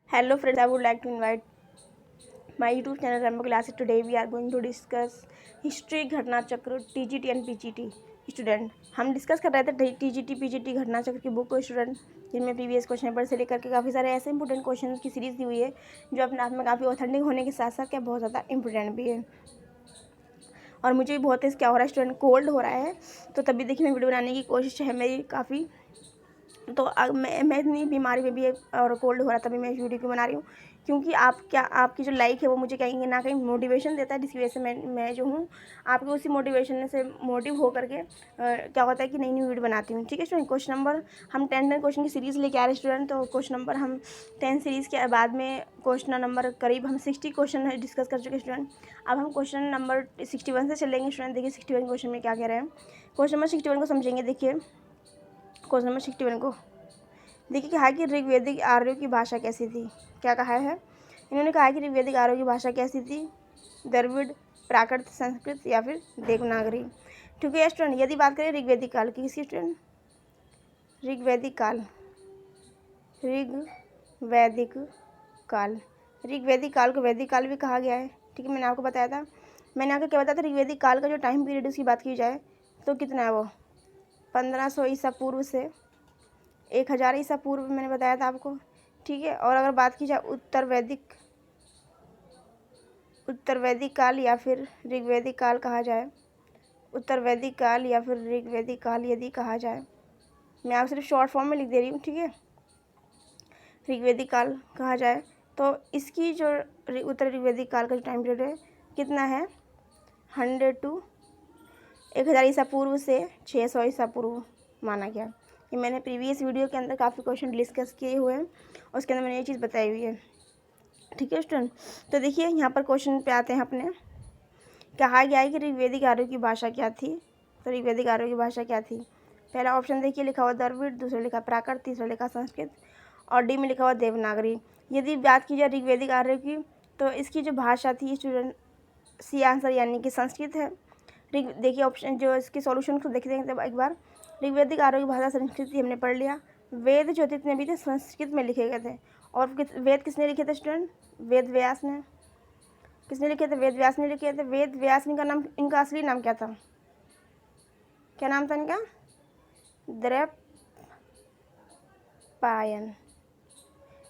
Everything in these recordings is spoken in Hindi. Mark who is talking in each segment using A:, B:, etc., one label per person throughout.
A: Hello friends, I would like to invite my YouTube channel Rambo Classes. Today we are going to discuss history घटना चक्र TGT and PGT स्टूडेंट। हम डिस्कस कर रहे थे TGT PGT घटना चक्र की बुक को स्टूडेंट, जिनमें प्रीवियस क्वेश्चन पेपर से लेकर के काफ़ी सारे ऐसे इंपॉर्टेंट क्वेश्चन की सीरीज़ दी हुई है जो अपने आप में काफ़ी ऑथेंटिक होने के साथ साथ क्या बहुत ज़्यादा इंपॉर्टेंट भी है। और मुझे भी बहुत क्या हो रहा है स्टूडेंट, कोल्ड हो रहा है, तो तभी देखिए मैं वीडियो बनाने की कोशिश है मेरी काफ़ी। तो मैं इतनी बीमारी में भी है और कोल्ड हो रहा तभी मैं इस वीडियो को बना रही हूँ, क्योंकि आपकी जो लाइक है वो मुझे कहीं ना कहीं मोटिवेशन देता है, जिसकी वजह से मैं जो हूँ आपके उसी मोटिवेशन से मोटिव हो करके क्या होता है कि नई वीडियो बनाती हूँ। ठीक है स्टूडेंट, क्वेश्चन नंबर हम 10 क्वेश्चन की सीरीज़ लेके आ रहे हैं स्टूडेंट। तो क्वेश्चन नंबर हम 10 सीरीज़ के बाद में क्वेश्चन नंबर करीब हम 60 क्वेश्चन डिस्कस कर चुके हैं स्टूडेंट। अब हम क्वेश्चन नंबर 61 से चलेंगे स्टूडेंट। देखिए 61 क्वेश्चन में क्या कह रहे हैं, क्वेश्चन नंबर 61 को समझेंगे। देखिए क्वेश्चन नंबर 61 को देखिए कहा कि ऋग्वेदिक आर्यों की भाषा कैसी थी। क्या कहा है, इन्होंने कहा कि ऋग्वेदिक आर्यों की भाषा कैसी थी, द्रविड़, प्राकृत, संस्कृत या फिर देवनागरी। ठीक है स्टूडेंट, यदि बात करें ऋग्वेदिक काल की, किसकी स्टूडेंट, ऋग्वेदिक काल, ऋग्वैदिक काल, ऋग्वेदिक काल को वैदिक काल भी कहा गया है। ठीक है, मैंने आपको बताया था, मैंने आपको क्या बताया था, ऋग्वेदिक काल का जो टाइम पीरियड उसकी बात की जाए तो कितना है वो 1500 ईसा पूर्व से 1000 ईसा पूर्व मैंने बताया था आपको। ठीक है, और अगर बात की जाए उत्तर वैदिक काल या फिर ऋग्वैदिक काल कहा जाए, उत्तर वैदिक काल या फिर ऋग्वैदिक काल यदि कहा जाए, मैं आप सिर्फ शॉर्ट फॉर्म में लिख दे रही हूँ। ठीक है, ऋग्वैदिक काल कहा जाए तो इसकी जो उत्तर ऋग्वैदिक काल का जो टाइम पीरियड है कितना है 100 to 1000 ईसा पूर्व से 600 ईसा पूर्व माना गया। ये मैंने प्रीवियस वीडियो के अंदर काफ़ी क्वेश्चन डिस्कस किए हुए हैं और उसके अंदर मैंने ये चीज़ बताई हुई है। ठीक है स्टूडेंट, तो देखिए यहाँ पर क्वेश्चन पे आते हैं अपने। कहा गया है कि ऋग्वेदिक आर्यों की भाषा क्या थी। तो ऋग्वेदिक आर्यों की भाषा क्या थी, पहला ऑप्शन देखिए लिखा हुआ द्रविड़, दूसरा लिखा प्राकृत, तीसरा लिखा संस्कृत और डी में लिखा हुआ देवनागरी। यदि बात की जाए ऋग्वेदिक आर्यों की तो इसकी जो भाषा थी स्टूडेंट, सी आंसर यानी कि संस्कृत है। देखिए ऑप्शन जो इसके सॉल्यूशन को देखते हैं एक बार। ऋग्वेदिक आर्यों की भाषा संस्कृत हमने पढ़ लिया। वेद जो जितने भी थे संस्कृत में लिखे गए थे। और वेद किसने लिखे थे स्टूडेंट, वेद व्यास ने। किसने लिखे थे, वेद व्यास ने लिखे थे। वेद व्यास, इनका नाम, इनका असली नाम क्या था, क्या नाम था इनका, द्रैपायन।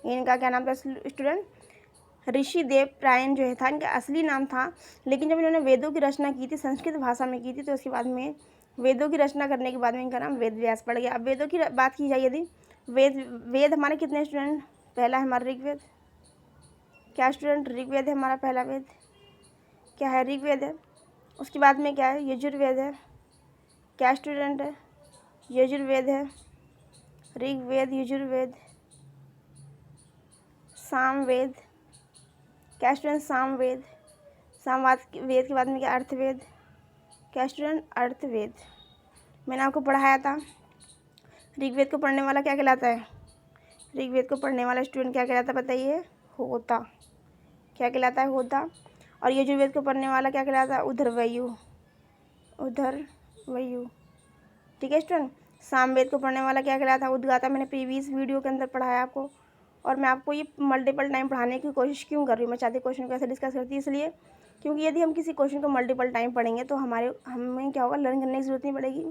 A: इनका क्या नाम था स्टूडेंट, ऋषि देव प्रायण जो है था इनका असली नाम था। लेकिन जब इन्होंने वेदों की रचना की थी संस्कृत भाषा में की थी, तो उसके बाद में वेदों की रचना करने के बाद में इनका नाम वेद व्यास पड़ गया। अब वेदों की बात की जाए यदि, वेद हमारे कितने स्टूडेंट, पहला है हमारा ऋग्वेद। क्या स्टूडेंट, ऋग्वेद है हमारा पहला वेद, क्या है, ऋग्वेद है। उसके बाद में क्या है, यजुर्वेद है। क्या स्टूडेंट है, यजुर्वेद है, ऋग्वेद, यजुर्वेद, सामवेद। क्या स्टूडेंट, सामवेद। वेद के बाद में क्या, अर्थवेद। क्या स्टूडेंट, अर्थवेद। मैंने आपको पढ़ाया था ऋग्वेद को पढ़ने वाला क्या कहलाता है, ऋग्वेद को पढ़ने वाला स्टूडेंट क्या कहलाता है बताइए, होता। क्या कहलाता है, होता। और यजुर्वेद को पढ़ने वाला क्या कहलाता है, उधरवयु, उधरवयु। ठीक है स्टूडेंट, सामवेद को पढ़ने वाला क्या कहलाता है, उद्गाता। मैंने प्रीवियस वीडियो के अंदर पढ़ाया आपको, और मैं आपको ये मल्टीपल टाइम पढ़ाने की कोशिश क्यों कर रही हूँ, मैं चाहती क्वेश्चन को ऐसे डिस्कस करती हूँ इसलिए, क्योंकि यदि हम किसी क्वेश्चन को मल्टीपल टाइम पढ़ेंगे तो हमें क्या होगा, लर्न करने की ज़रूरत नहीं पड़ेगी,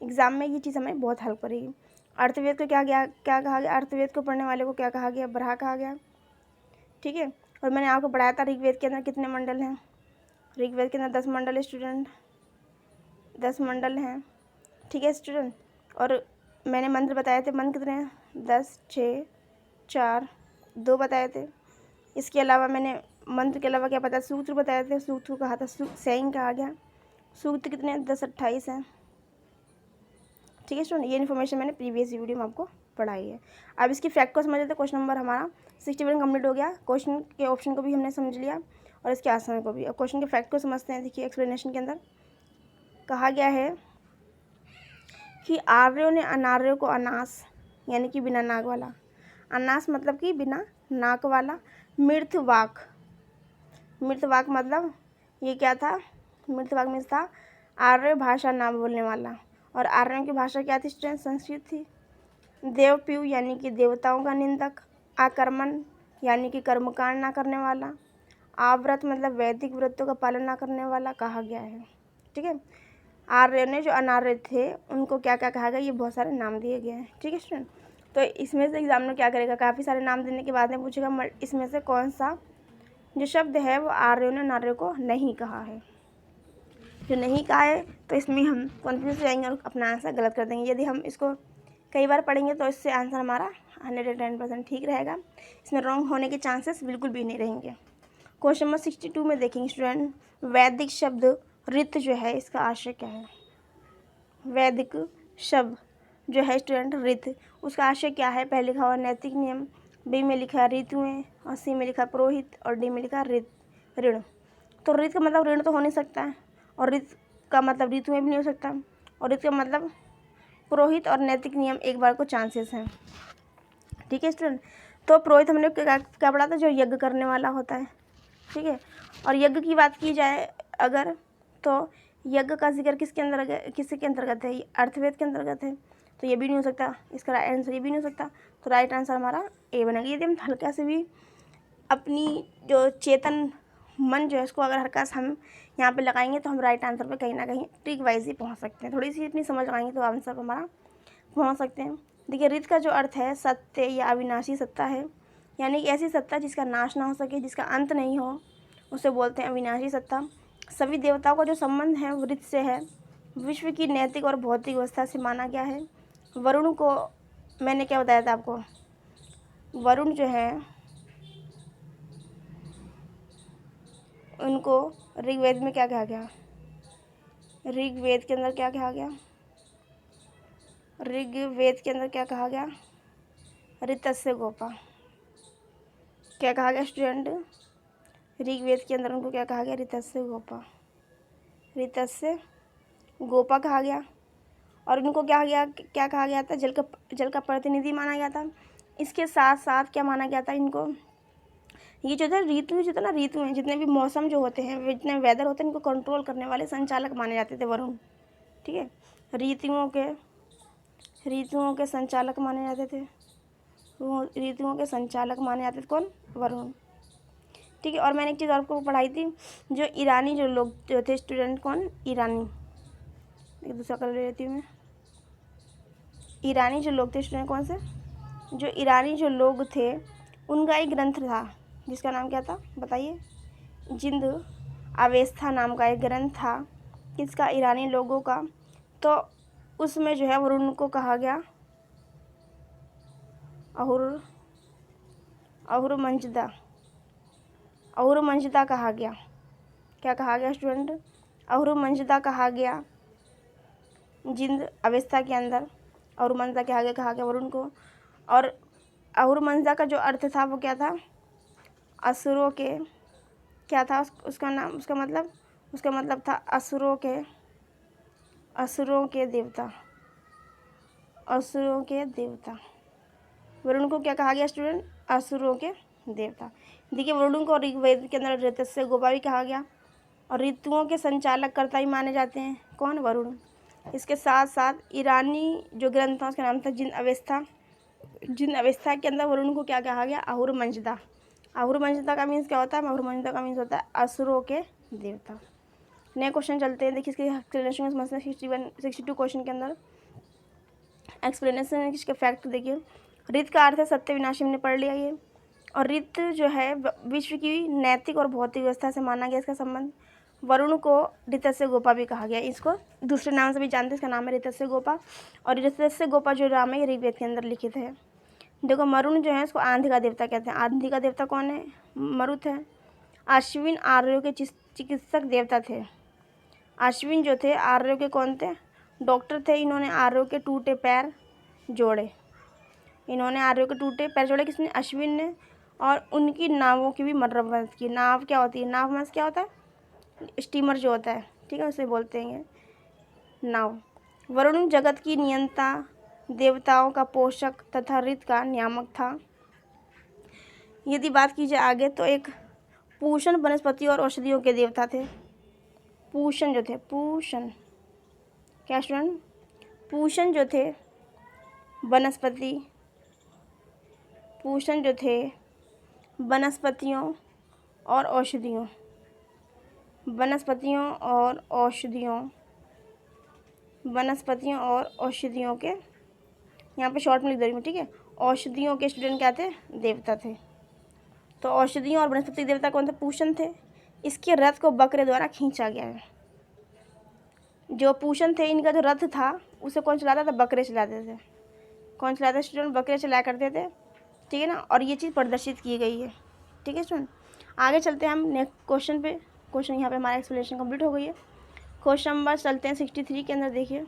A: एग्जाम में ये चीज़ हमें बहुत हेल्प करेगी। अर्थवेद को क्या कहा गया, अर्थवेद को पढ़ने वाले को क्या कहा गया, ब्रहा कहा गया। ठीक है, और मैंने आपको पढ़ाया था ऋग्वेद के अंदर कितने मंडल हैं, ऋग्वेद के अंदर 10 मंडल है स्टूडेंट, 10 मंडल हैं। ठीक है स्टूडेंट, और मैंने मंत्र बताए थे, मंत्र कितने हैं, 10, 6, 4, 2 बताए थे। इसके अलावा मैंने मंत्र के अलावा क्या बताया, सूत्र बताए थे, सूत्र को कहा था सैंग कहा गया। सूत्र कितने हैं, 10, 28 हैं। ठीक है स्टूडेंट, ये इन्फॉर्मेशन मैंने प्रीवियस वीडियो में आपको पढ़ाई है। अब इसकी फैक्ट को समझ लेते, क्वेश्चन नंबर हमारा 61 कंप्लीट हो गया। क्वेश्चन के ऑप्शन को भी हमने समझ लिया और इसके आंसर को भी। अब क्वेश्चन के फैक्ट को समझते हैं। देखिए एक्सप्लेनेशन के अंदर कहा गया है कि आर्यों ने अनार्यों को अनास यानी कि बिना नाक वाला, अनास मतलब कि बिना नाक वाला, मृतवाक, मृतवाक मतलब ये क्या था, मृतवाक मीन्स था आर्य भाषा ना बोलने वाला। और आर्यों की भाषा क्या थी स्टूडेंट, संस्कृत थी। देवप्यू यानी कि देवताओं का निंदक, आक्रमण यानी कि कर्मकांड ना करने वाला। आव्रत मतलब वैदिक व्रतों का पालन ना करने वाला कहा गया है। ठीक है, आर्य ने जो अनार्य थे उनको क्या क्या कहा गया, ये बहुत सारे नाम दिए गए हैं। ठीक है स्टूडेंट, तो इसमें से एग्जामिनर क्या करेगा, काफ़ी सारे नाम देने के बाद में पूछेगा इसमें से कौन सा जो शब्द है वो आर्यों ने नार्यों को नहीं कहा है। जो नहीं कहा है तो इसमें हम कन्फ्यूज हो जाएंगे और अपना आंसर गलत कर देंगे। यदि हम इसको कई बार पढ़ेंगे तो इससे आंसर हमारा 110% ठीक रहेगा, इसमें रॉन्ग होने के चांसेस बिल्कुल भी नहीं रहेंगे। क्वेश्चन नंबर 62 में देखेंगे स्टूडेंट, वैदिक शब्द ऋत जो है इसका आशय क्या है। वैदिक शब्द जो है स्टूडेंट ऋत, उसका आशय क्या है। पहले लिखा हुआ नैतिक नियम, बी में लिखा ऋतुएं, और सी में लिखा पुरोहित, और डी में लिखा ऋण। तो ऋत का मतलब ऋण तो हो नहीं सकता है, और ऋत का मतलब ऋतुएं भी नहीं हो सकता, और ऋत का मतलब पुरोहित और नैतिक नियम एक बार को चांसेस हैं। ठीक है स्टूडेंट, तो पुरोहित हमने क्या पढ़ा था, जो यज्ञ करने वाला होता है। ठीक है, और यज्ञ की बात की जाए अगर, तो यज्ञ का जिक्र किसके अंतर्गत है, अर्थवेद के अंतर्गत है, तो ये भी नहीं हो सकता, इसका राइट आंसर ये भी नहीं हो सकता, तो राइट आंसर हमारा ए बनेगा। यदि हम हल्का से भी अपनी जो चेतन मन जो है उसको अगर हल्का सा हम यहाँ पे लगाएंगे तो हम राइट आंसर पे कहीं ना कहीं ट्रिक वाइज ही पहुँच सकते हैं। थोड़ी सी इतनी समझ लगाएंगे तो आंसर पर हमारा पहुँच सकते हैं। देखिए, ऋत का जो अर्थ है सत्य या अविनाशी सत्ता है, यानी कि ऐसी सत्ता जिसका नाश ना हो सके, जिसका अंत नहीं हो, उसे बोलते हैं अविनाशी सत्ता। सभी देवताओं का जो संबंध है वो ऋत से है। विश्व की नैतिक और भौतिक व्यवस्था से माना गया है। वरुण को मैंने क्या बताया था आपको, वरुण जो है उनको ऋग्वेद में क्या कहा गया, ऋग्वेद के अंदर क्या कहा गया, ऋग्वेद के अंदर क्या कहा गया, ऋतस्य गोपा। क्या कहा गया स्टूडेंट, ऋग्वेद के अंदर उनको क्या कहा गया, ऋतस्य गोपा, ऋतस्य गोपा कहा गया। और उनको क्या कहा गया था, जल का प्रतिनिधि माना गया था। इसके साथ साथ क्या माना गया था इनको, ये जो था ऋतु जो था ना, ऋतु में जितने भी मौसम जो होते हैं, जितने वेदर होते हैं, इनको कंट्रोल करने वाले संचालक माने जाते थे वरुण। ठीक है, ऋतुओं के संचालक माने जाते थे, ऋतुओं के संचालक माने जाते थे कौन, वरुण। ठीक है, और मैंने एक चीज़ आपको पढ़ाई थी, जो ईरानी जो लोग जो थे स्टूडेंट, कौन, ईरानी, एक दूसरा कर लेती हूँ मैं, ईरानी जो लोग थे स्टूडेंट, कौन से, जो ईरानी जो लोग थे उनका एक ग्रंथ था जिसका नाम क्या था बताइए, जिंद अवेस्था नाम का एक ग्रंथ था, किसका, ईरानी लोगों का। तो उसमें जो है वरुण को कहा गया अहुर मंजदा कहा गया। क्या कहा गया स्टूडेंट, अहुर मंजदा कहा गया जिंद अवस्था के अंदर। अहुर मंजदा कहा गया वरुण को। और अहुर मंजदा का जो अर्थ था वो क्या था, असुरों के, क्या था उसका नाम, उसका मतलब था असुरों के देवता, असुरों के देवता। वरुण को क्या कहा गया स्टूडेंट, असुरों के देवता। देखिए, वरुण को ऋग्वेद के अंदर ऋतस्य गोपा भी कहा गया, और ऋतुओं के संचालक कर्ता ही माने जाते हैं कौन, वरुण। इसके साथ साथ ईरानी जो ग्रंथ था उसका नाम था जिन अवस्था के अंदर वरुण को क्या कहा गया, अहुर मंजदा। अहुर मंजदा का मीन्स क्या होता है, अहुर मंजदा का मीन्स होता है असुरों के देवता। नए क्वेश्चन चलते हैं। देखिए, इसके एक्सप्लेनेशन समझते हैं। 62 क्वेश्चन के अंदर एक्सप्लेनेशन इसके फैक्ट देखिए। ऋत का अर्थ है सत्य विनाशी, हमने पढ़ लिया ये। और ऋत जो है विश्व की नैतिक और भौतिक व्यवस्था से माना गया इसका संबंध। वरुण को ऋतस्य गोपा भी कहा गया, इसको दूसरे नाम से भी जानते हैं, इसका नाम है ऋतस्य गोपा। और ऋतस्य गोपा जो नाम है ऋग्वेद के अंदर लिखित है। देखो, वरुण जो है इसको आंधी का देवता कहते हैं। आंधी का देवता कौन है, मरुत है। अश्विन आर्यों के चिकित्सक देवता थे। अश्विन जो थे आर्यों के कौन थे, डॉक्टर थे। इन्होंने आर्यों के टूटे पैर जोड़े, किसने, अश्विन ने। और उनकी नावों की भी मरम्मत की। नाव क्या होती है, नाव में क्या होता है, स्टीमर जो होता है, ठीक है, उसे बोलते हैं नाव। वरुण जगत की नियंता, देवताओं का पोषक तथा ऋत का नियामक था। यदि बात की जाए आगे तो एक पूषण वनस्पति और औषधियों के देवता थे। पूषण जो थे, क्या स्टूडेंट, पूषण जो थे वनस्पति, पूषण जो थे वनस्पतियों और औषधियों, वनस्पतियों और औषधियों, वनस्पतियों और औषधियों के, यहाँ पे शॉर्ट में लिख दे रही हूँ, ठीक है। औषधियों के स्टूडेंट क्या थे? देवता थे। तो औषधियों और वनस्पति देवता कौन थे? पूषण थे। इसके रथ को बकरे द्वारा खींचा गया है। जो पूषण थे, इनका जो रथ था उसे कौन चलाता था? बकरे चलाते थे। कौन चलाते थे स्टूडेंट? बकरे चलाया करते थे, ठीक है ना। और ये चीज़ प्रदर्शित की गई है, ठीक है स्टूडेंट। आगे चलते हैं हम नेक्स्ट क्वेश्चन पे। क्वेश्चन यहाँ पे हमारा एक्सप्लेनेशन कंप्लीट हो गई है। क्वेश्चन नंबर चलते हैं 63 के अंदर। देखिए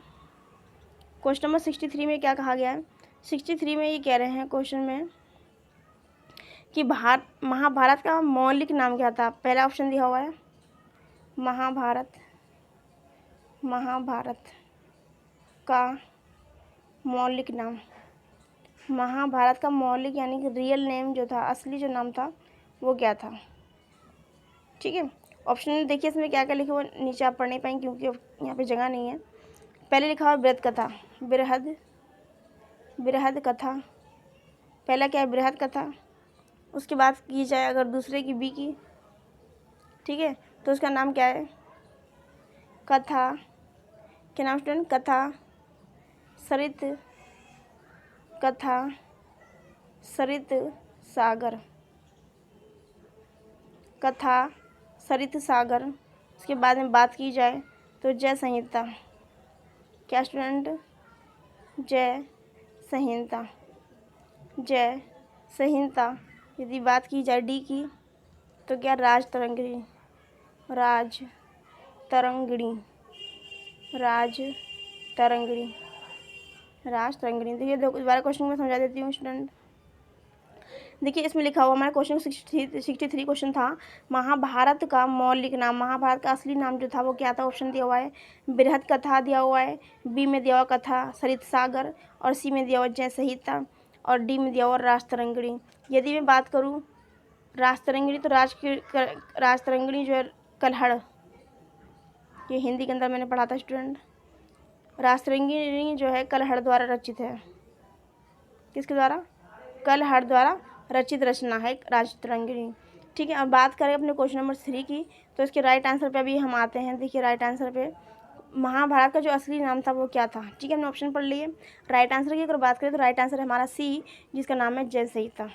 A: क्वेश्चन नंबर 63 में क्या कहा गया है। 63 में ये कह रहे हैं क्वेश्चन में कि महाभारत का मौलिक नाम क्या था? पहला ऑप्शन दिया हुआ है महाभारत, महाभारत का मौलिक नाम। महाभारत का मौलिक यानी कि रियल नेम जो था, असली जो नाम था वो क्या था? ठीक है। ऑप्शन देखिए इसमें क्या क्या लिखा हुआ, नीचे आप पढ़ नहीं पाएंगे क्योंकि यहाँ पे जगह नहीं है। पहले लिखा हुआ बृहद कथा, बृहद, बृहद कथा। पहला क्या है? बृहद कथा। उसके बाद की जाए अगर दूसरे की बी की, ठीक है, तो उसका नाम क्या है? कथा। क्या नाम स्टूडेंट? कथा सरित, कथा सरित सागर, कथा सरित सागर। उसके बाद में बात की जाए तो जय संहिता। क्या स्टूडेंट? जय संहिता, जय संहिता। यदि बात की जाए डी की तो क्या? राज तरंगिणी, राज तरंगिणी, राज तरंगिणी, राज तरंगिणी। देखिए दोबारा क्वेश्चन में समझा देती हूँ स्टूडेंट। देखिए इसमें लिखा हुआ हमारा क्वेश्चन 63 क्वेश्चन था, महाभारत का मौलिक नाम, महाभारत का असली नाम जो था वो क्या था? ऑप्शन दिया हुआ है बृहद कथा दिया हुआ है, बी में दिया हुआ कथा सरित सागर, और सी में दिया हुआ जय संहिता, और डी में दिया हुआ राज तरंगिणी। यदि मैं बात करूँ राज तरंगिणी, तो राज तरंगिणी जो है कल्हड़, ये हिंदी के अंदर मैंने पढ़ा था स्टूडेंट। राज तरंगिणी जो है कल्हड़ द्वारा रचित है। किसके द्वारा? कल्हड़ द्वारा रचित रचना है राज तरंगिणी, ठीक है। अब बात करें अपने क्वेश्चन नंबर 3 की, तो इसके राइट आंसर पे अभी हम आते हैं। देखिए राइट आंसर पे महाभारत का जो असली नाम था वो क्या था? ठीक है, हमने ऑप्शन पढ़ लिए। राइट आंसर की अगर बात करें तो राइट आंसर है हमारा सी, जिसका नाम है जय संहिता।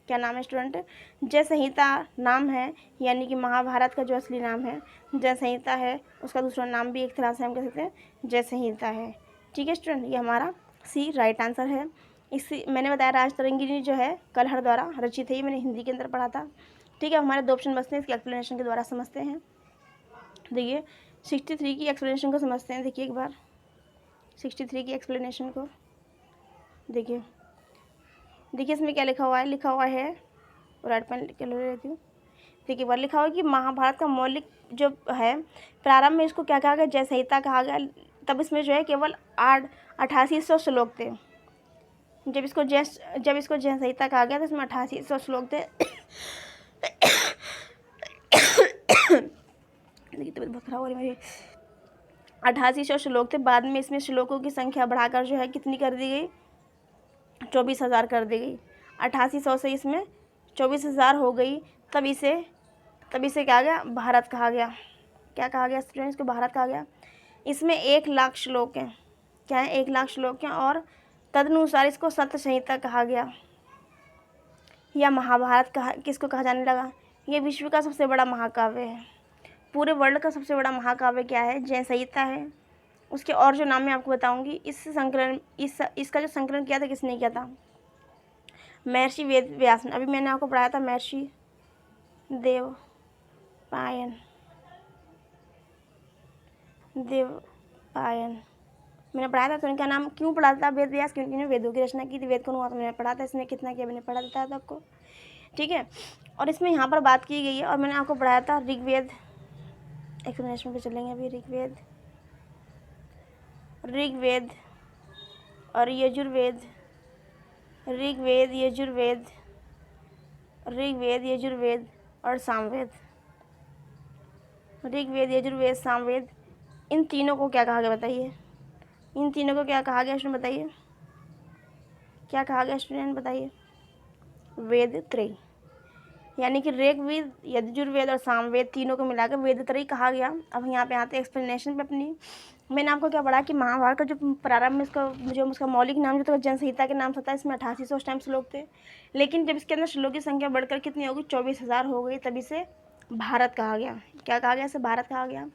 A: क्या नाम है स्टूडेंट? जय संहिता नाम है, यानी कि महाभारत का जो असली नाम है जय संहिता है। उसका दूसरा नाम भी एक तरह से हम कह सकते हैं जय संहिता है, ठीक है स्टूडेंट। ये हमारा सी राइट आंसर है। इसी मैंने बताया राज तरंगिणी जो है कल्हड़ द्वारा रचित है, ये मैंने हिंदी के अंदर पढ़ा था, ठीक है। हमारे 2 ऑप्शन बचते हैं, इसके एक्सप्लेनेशन के द्वारा समझते हैं। देखिए 63 की एक्सप्लेनेशन को समझते हैं। देखिए एक बार 63 की एक्सप्लेनेशन को देखिए। देखिए इसमें क्या लिखा हुआ है? लिखा हुआ है, राइट पेन ले लेती हूँ। देखिए एक बार लिखा हुआ है कि महाभारत का मौलिक जो है, प्रारंभ में इसको क्या कहा गया? जय संहिता कहा गया। तब इसमें जो है केवल 8800 श्लोक थे। जब इसको जय संहिता कहा गया तो इसमें 8800 श्लोक थे। देखिए तबीयत बहुत खराब हो रही मेरी। 8800 श्लोक थे। बाद में इसमें श्लोकों की संख्या बढ़ाकर जो है कितनी कर दी गई? 24,000 कर दी गई। 8800 से इसमें 24,000 हो गई। तब इसे क्या गया? भारत कहा गया। क्या कहा गया स्टूडेंट्स को? भारत कहा गया। इसमें 1,00,000 श्लोक हैं। क्या है? 1,00,000 श्लोक हैं, और तदनुसार इसको सत्य संहिता कहा गया, या महाभारत कहा। किसको कहा जाने लगा? ये विश्व का सबसे बड़ा महाकाव्य है। पूरे वर्ल्ड का सबसे बड़ा महाकाव्य क्या है? जय संहिता है। उसके और जो नाम मैं आपको बताऊंगी। इसका जो संकलन किया था किसने किया था? महर्षि वेद व्यास ने। अभी मैंने आपको पढ़ाया था महर्षि देवपायन, मैंने पढ़ाया था। तो इनका नाम क्यों पढ़ा था? वेद व्यास, क्योंकि इन्होंने वेदों की रचना की थी। वेद को हुआ तो मैंने पढ़ा था। इसमें कितना किया मैंने पढ़ा देता था आपको, ठीक है। और इसमें यहाँ पर बात की गई है, और मैंने आपको पढ़ाया था ऋग्वेद। एक्सप्लेनेशन पे चलेंगे अभी। ऋग्वेद और यजुर्वेद, ऋग्वेद यजुर्वेद और सामवेद। ऋग्वेद यजुर्वेद सामवेद, इन तीनों को क्या कहा गया बताइए? इन तीनों को क्या कहा गया स्टूडेंट बताइए? क्या कहा गया स्टूडेंट बताइए? वेद त्रय। यानी कि ऋग्वेद, यजुर्वेद और सामवेद तीनों को मिलाकर वेदत्रयी कहा गया। अब यहाँ पे आते हैं एक्सप्लेनेशन पे अपनी। मैंने आपको क्या पढ़ा कि महाभारत का जो प्रारंभ में उसका मौलिक नाम जो था जनसंहिता के नाम से था। इसमें 8800 उस टाइम श्लोक थे, लेकिन जब इसके अंदर श्लोक की संख्या बढ़कर कितनी हो गई, 24,000 हो गई, तब इसे भारत कहा गया। क्या कहा गया, इसे भारत कहा गया।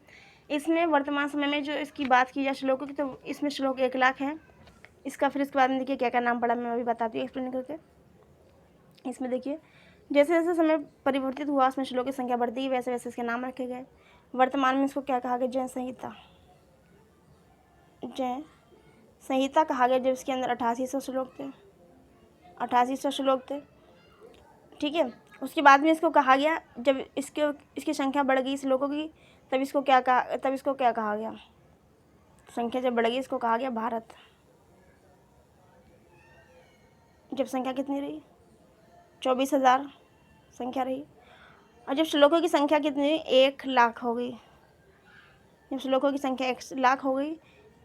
A: इसमें वर्तमान समय में जो इसकी बात की जाए श्लोकों की, तो इसमें श्लोक 1,00,000 है इसका। फिर इसके बाद में देखिए क्या क्या नाम पड़ा, मैं अभी बताती हूँ एक्सप्लेन करके। इसमें देखिए जैसे जैसे समय परिवर्तित हुआ उसमें श्लोक की संख्या बढ़ती गई, वैसे वैसे इसके नाम रखे गए। वर्तमान में इसको क्या कहा गया, जय संहिता, जय संहिता कहा गया, जब इसके अंदर 8800 श्लोक थे, 8800 श्लोक थे। ठीक है, उसके बाद में इसको कहा गया, जब इसकी संख्या बढ़ गई श्लोकों की, तब इसको क्या कहा गया, संख्या जब बढ़ गई इसको कहा गया भारत। जब संख्या कितनी रही, 24,000 संख्या रही, और जब श्लोकों की संख्या कितनी रही, 1,00,000 हो गई। जब श्लोकों की संख्या 1,00,000 हो गई,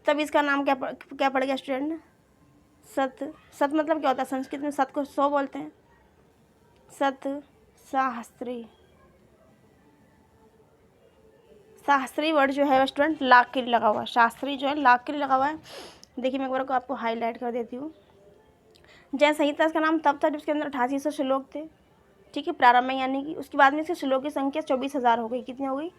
A: तब इसका नाम क्या पड़ गया स्टूडेंट, सत। सत मतलब क्या होता है, संस्कृत में सत को 100 बोलते हैं, सत शास्त्री। शास्त्री वर्ड जो है स्टूडेंट लाख के लिए लगा हुआ है, शास्त्री जो है लाख के लिए लगा हुआ है। देखिए मैं एक बार को आपको हाईलाइट कर देती हूँ। जय संहिता इसका नाम तब था जब इसके अंदर 8800 श्लोक थे। ठीक है, प्रारंभ में, यानी कि उसके बाद में इसके श्लोक की संख्या 24,000 हो गई। कितनी हो गई,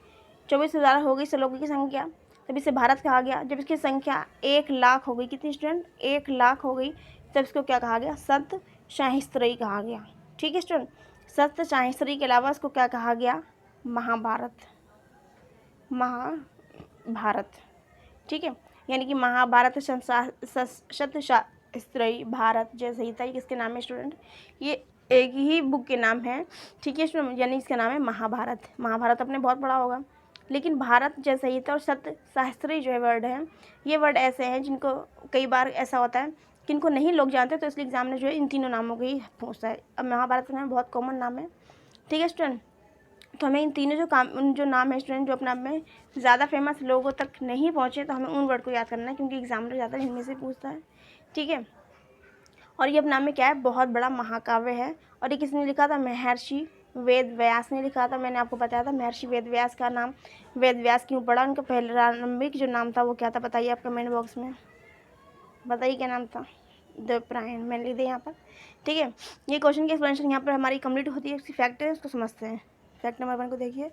A: 24,000 हो गई श्लोकों की संख्या, तब इसे भारत कहा गया। जब इसकी संख्या 1,00,000 हो गई, कितनी स्टूडेंट, 1,00,000 हो गई, तब इसको क्या कहा गया, सत शास्त्री कहा गया। ठीक है स्टूडेंट, सत शास्त्री के अलावा इसको क्या कहा गया, महाभारत, महाभारत। ठीक है, यानी कि महाभारत शत शास्त्री भारत जय संहिता, ये किसके नाम है स्टूडेंट, ये एक ही बुक के नाम है। ठीक है स्टूडेंट, यानी इसका नाम है महाभारत। महाभारत आपने बहुत पढ़ा होगा, लेकिन भारत जय संहिता और सत शास्त्री जो है वर्ड है, ये वर्ड ऐसे हैं जिनको कई बार ऐसा होता है कि इनको नहीं लोग जानते, तो इसलिए एग्जाम में जो है इन तीनों नामों को ही पूछता है। अब महाभारत का नाम बहुत कॉमन नाम है। ठीक है स्टूडेंट, तो हमें इन तीनों जो नाम है स्टूडेंट जो अपने आप में ज़्यादा फेमस लोगों तक नहीं पहुँचे, तो हमें उन वर्ड को याद करना है, क्योंकि एग्जामिनर ज़्यादा इनमें से पूछता है। ठीक है, और ये अपने आप में क्या है, बहुत बड़ा महाकाव्य है। और ये किसने लिखा था, महर्षि वेद व्यास ने लिखा था। मैंने आपको बताया था महर्षि वेद व्यास का नाम वेद व्यास क्यों पड़ा, उनका प्रारंभिक जो नाम था वो क्या था, बताइए आप कमेंट बॉक्स में, बताइए क्या नाम था, द्वैपायन, मैंने लिख दिया यहाँ पर। ठीक है, ये क्वेश्चन की एक्सप्लेनेशन यहाँ पर हमारी कंप्लीट होती है। इसकी फैक्ट है, उसको समझते हैं। फैक्ट नंबर 1 को देखिए,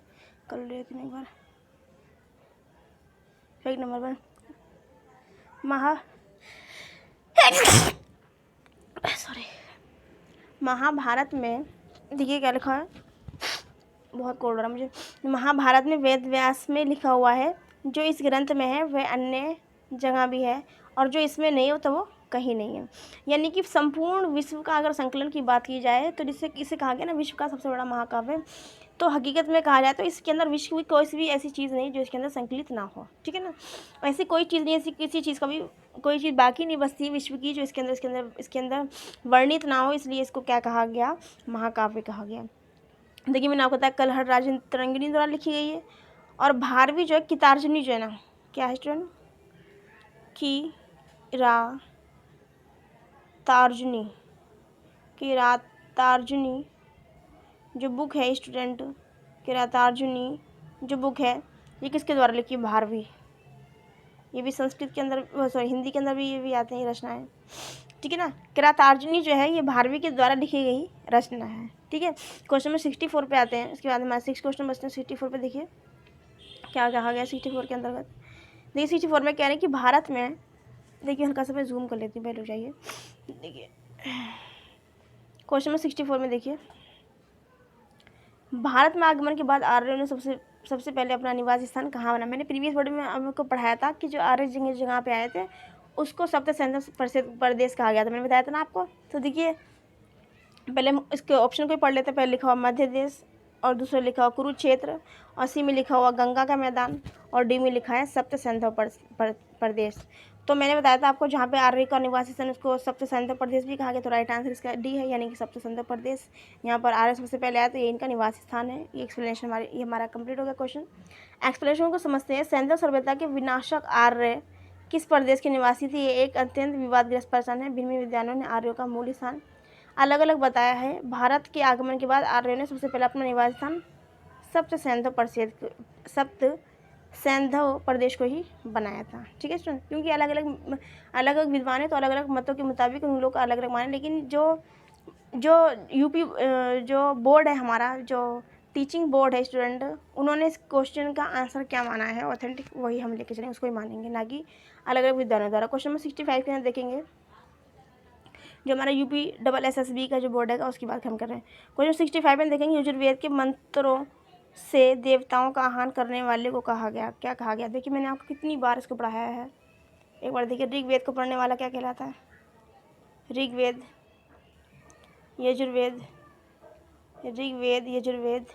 A: कर लेते हैं एक बार। फैक्ट नंबर 1, महाभारत में देखिए क्या लिखा है, बहुत कोड रहा मुझे। महाभारत में वेद व्यास में लिखा हुआ है, जो इस ग्रंथ में है वह अन्य जगह भी है, और जो इसमें नहीं हो तो वो कहीं नहीं है। यानी कि संपूर्ण विश्व का अगर संकलन की बात की जाए, तो जिससे इसे कहा गया ना विश्व का सबसे बड़ा महाकाव्य, तो हकीकत में कहा जाए तो इसके अंदर विश्व की कोई भी ऐसी चीज़ नहीं जो इसके अंदर संकलित ना हो। ठीक है ना, ऐसी कोई चीज़ नहीं, ऐसी किसी चीज़ का भी कोई चीज़ बाकी नहीं बचती विश्व की जो इसके अंदर वर्णित ना हो, इसलिए इसको क्या कहा गया, महाकाव्य कहा गया। देखिए मैंने आपको बताया कलहर राजेंद्र तरंगिणी द्वारा लिखी गई है। और भारवी जो है कितार्जुनी जो है ना, क्या है स्टूडेंट, किरातार्जुनी जो बुक है स्टूडेंट, किरातार्जुनी जो बुक है ये किसके द्वारा लिखी, भारवी। ये भी संस्कृत के अंदर, सॉरी हिंदी के अंदर भी ये भी आते हैं रचनाएं। ठीक है ना, किरातार्जुनी जो है ये भारवी के द्वारा लिखी गई रचना है। ठीक है, क्वेश्चन में 64 पे आते हैं। इसके बाद हमारे 6 क्वेश्चन बचते हैं। 64 पे देखिए क्या कहा गया 64 के अंतर्गत। देखिए 64 में कह रहे हैं कि भारत में, देखिए हल्का सा मैं जूम कर लेती हूँ, पहले जाइए। देखिए क्वेश्चन में 64 में देखिए, भारत में आगमन के बाद आर्यों ने सबसे पहले अपना निवास स्थान कहाँ बना। मैंने प्रीवियस वर्ड में आपको पढ़ाया था कि जो आर्य जिस जगह पे आए थे उसको सप्त सैंधव प्रदेश कहा गया था, मैंने बताया था ना आपको। तो देखिए पहले हम इसके ऑप्शन को ही पढ़ लेते हैं। पहले लिखा हुआ मध्य देश, और दूसरा लिखा हुआ कुरुक्षेत्र, और सी में लिखा हुआ गंगा का मैदान, और डी में लिखा है सप्त सैंधव प्रदेश। तो मैंने बताया था आपको जहाँ पे आर्य का निवासी स्थान उसको सप्त सैंधव प्रदेश भी कहा गया। तो राइट आंसर इसका डी है, यानी कि सप्त सैंधव प्रदेश। यहाँ पर आर्य सबसे पहले आया तो ये इनका निवासी स्थान है। ये एक्सप्लेनेशन ये हमारा कंप्लीट हो गया क्वेश्चन। एक्सप्लेनेशन को समझते हैं। सैंधव सभ्यता के विनाशक आर्य किस प्रदेश के निवासी थे। ये एक अत्यंत विवादग्रस्त प्रश्न है। भिन्न विद्वानों ने आर्यों का मूल स्थान अलग अलग बताया है। भारत के आगमन के बाद आर्यों ने सबसे पहले अपना निवास स्थान सप्त सैंधव प्रदेश को ही बनाया था। ठीक है स्टूडेंट, क्योंकि अलग अलग विद्वान है तो अलग अलग मतों के मुताबिक उन लोग का अलग अलग माने, लेकिन जो यूपी जो बोर्ड है हमारा, जो टीचिंग बोर्ड है स्टूडेंट, उन्होंने इस क्वेश्चन का आंसर क्या माना है ऑथेंटिक, वही हम लेके चलेंगे, उसको ही मानेंगे, ना कि अलग अलग विद्वानों द्वारा। क्वेश्चन नंबर 65 के अंदर देखेंगे, जो हमारा यूपी SSB का जो बोर्ड है उसकी बात हम कर रहे हैं। क्वेश्चन 65 में देखेंगे, यजुर्वेद के मंत्रों से देवताओं का आह्वान करने वाले को कहा गया, क्या कहा गया? देखिए मैंने आपको कितनी बार इसको पढ़ाया है, एक बार देखिए। ऋग्वेद को पढ़ने वाला क्या कहलाता है? ऋग्वेद, यजुर्वेद, ऋग्वेद, यजुर्वेद,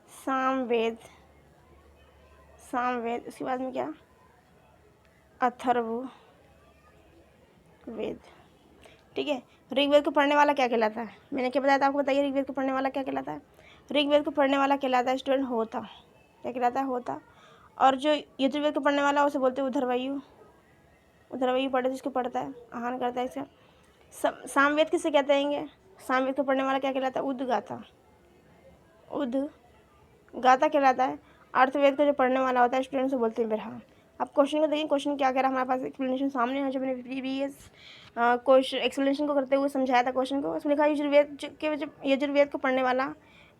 A: सामवेद, सामवेद, उसके बाद में क्या? अथर्ववेद। ठीक है, ऋग्वेद को पढ़ने वाला क्या कहलाता है? मैंने क्या बताया था आपको, बताइए ऋग्वेद को पढ़ने वाला क्या कहलाता है? ऋग्वेद को पढ़ने वाला कहलाता है स्टूडेंट होता। क्या कहलाता है? होता। और जो यजुर्वेद को पढ़ने वाला उसे बोलते हैं उधरवायु। उधरवायु पढ़े जिसको पढ़ता है, आह्वान करता है इसका। सामवेद किसे कहते हैं? सामवेद को पढ़ने वाला क्या कहलाता है? उद्गाता। उद्गाता कहलाता है। अर्थवेद को जो पढ़ने वाला होता है स्टूडेंट से बोलते हैं बिरहा। अब क्वेश्चन को देखिए, क्वेश्चन क्या कह रहा है हमारे पास, एक्सप्लेनेशन सामने है, जो मैंने प्रीवियस क्वेश्चन एक्सप्लेनेशन को करते हुए समझाया था क्वेश्चन को। उसमें लिखा यजुर्वेद को पढ़ने वाला